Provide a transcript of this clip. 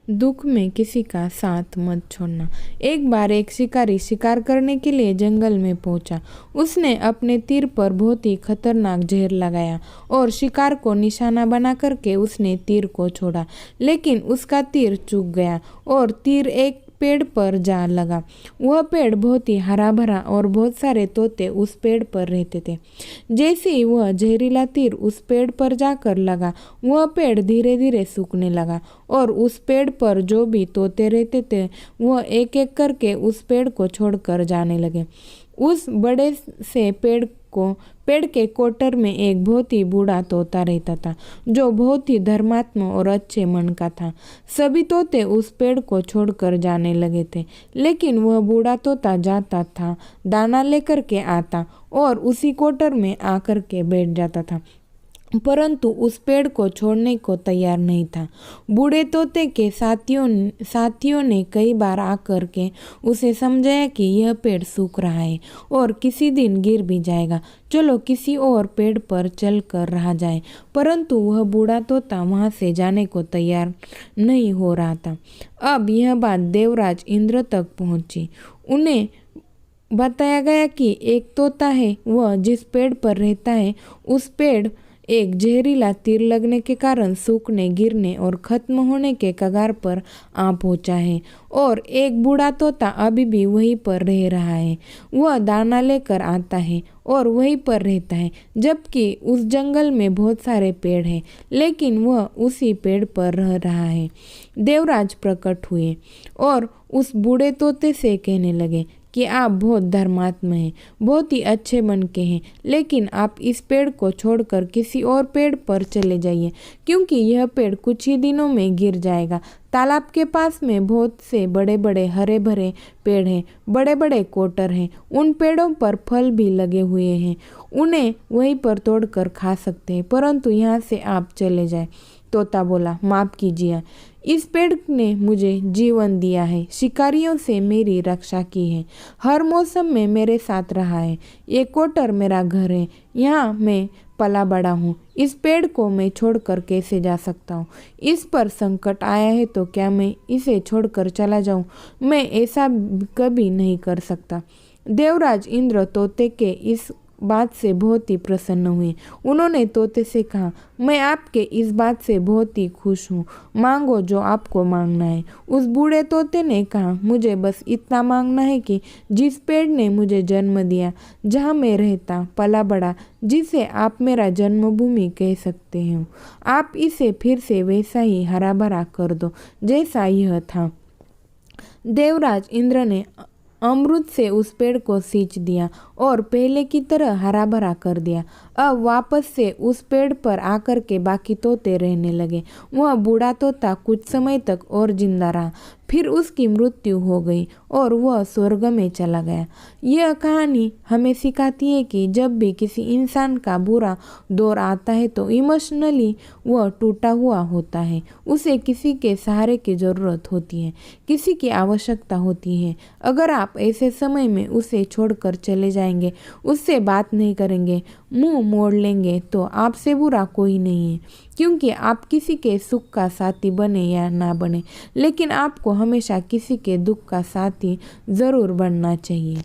दुख में किसी का साथ मत छोड़ना। एक बार एक शिकारी शिकार करने के लिए जंगल में पहुंचा। उसने अपने तीर पर बहुत ही खतरनाक जहर लगाया और शिकार को निशाना बना करके उसने तीर को छोड़ा, लेकिन उसका तीर चूक गया और तीर एक पेड़ पर जा लगा। वह पेड़ बहुत ही हरा भरा और बहुत सारे तोते उस पेड़ पर रहते थे। जैसे ही वह जहरीला तीर उस पेड़ पर जाकर लगा, वह पेड़ धीरे धीरे सूखने लगा और उस पेड़ पर जो भी तोते रहते थे वह एक एक करके उस पेड़ को छोड़कर जाने लगे। उस बड़े से पेड़ के कोटर में एक बहुत ही बूढ़ा तोता रहता था, जो बहुत ही धर्मात्मा और अच्छे मन का था। सभी तोते उस पेड़ को छोड़कर जाने लगे थे, लेकिन वह बूढ़ा तोता जाता था, दाना लेकर के आता और उसी कोटर में आकर के बैठ जाता था, परंतु उस पेड़ को छोड़ने को तैयार नहीं था। बूढ़े तोते के साथियों ने कई बार आकर के उसे समझाया कि यह पेड़ सूख रहा है और किसी दिन गिर भी जाएगा, चलो किसी और पेड़ पर चल कर रहा जाए, परंतु वह बूढ़ा तोता वहां से जाने को तैयार नहीं हो रहा था। अब यह बात देवराज इंद्र तक पहुंची। उन्हें बताया गया कि एक तोता है, वह जिस पेड़ पर रहता है उस पेड़ एक जहरीला तीर लगने के कारण सूखने, गिरने और खत्म होने के कगार पर आ पहुंचा है और एक बूढ़ा तोता अभी भी वहीं पर रह रहा है। वह दाना लेकर आता है और वहीं पर रहता है, जबकि उस जंगल में बहुत सारे पेड़ हैं, लेकिन वह उसी पेड़ पर रह रहा है। देवराज प्रकट हुए और उस बूढ़े तोते से कहने लगे कि आप बहुत धर्मात्मा हैं, बहुत ही अच्छे मन के हैं, लेकिन आप इस पेड़ को छोड़कर किसी और पेड़ पर चले जाइए, क्योंकि यह पेड़ कुछ ही दिनों में गिर जाएगा। तालाब के पास में बहुत से बड़े बड़े हरे भरे पेड़ हैं, बड़े बड़े कोटर हैं, उन पेड़ों पर फल भी लगे हुए हैं, उन्हें वहीं पर तोड़कर खा सकते हैं, परंतु यहाँ से आप चले जाए। तोता बोला, माफ कीजिए, इस पेड़ ने मुझे जीवन दिया है, शिकारियों से मेरी रक्षा की है, हर मौसम में मेरे साथ रहा है, ये कोटर मेरा घर है, यहाँ मैं पला बड़ा हूँ, इस पेड़ को मैं छोड़कर कैसे जा सकता हूँ? इस पर संकट आया है तो क्या मैं इसे छोड़कर चला जाऊँ? मैं ऐसा कभी नहीं कर सकता। देवराज इंद्र तोते के इस बात से बहुत ही प्रसन्न हुए। उन्होंने तोते से कहा, मैं आपके इस बात से बहुत ही खुश हूँ, मांगो जो आपको मांगना है। उस बूढ़े तोते ने कहा, मुझे बस इतना मांगना है कि जिस पेड़ ने मुझे जन्म दिया, जहाँ मैं रहता पला बड़ा, जिसे आप मेरा जन्मभूमि कह सकते हो, आप इसे फिर से वैसा ही हरा भरा कर दो जैसा यह था। देवराज इंद्र ने अमृत से उस पेड़ को सींच दिया और पहले की तरह हरा भरा कर दिया। अब वापस से उस पेड़ पर आकर के बाकी तोते रहने लगे। वह बूढ़ा तोता कुछ समय तक और जिंदा रहा, फिर उसकी मृत्यु हो गई और वह स्वर्ग में चला गया। यह कहानी हमें सिखाती है कि जब भी किसी इंसान का बुरा दौर आता है तो इमोशनली वह टूटा हुआ होता है, उसे किसी के सहारे की ज़रूरत होती है, किसी की आवश्यकता होती है। अगर आप ऐसे समय में उसे छोड़कर चले जाएंगे, उससे बात नहीं करेंगे, मुंह मोड़ लेंगे, तो आपसे बुरा कोई नहीं है, क्योंकि आप किसी के सुख का साथी बने या ना बने, लेकिन आपको हमेशा किसी के दुख का साथी ज़रूर बनना चाहिए।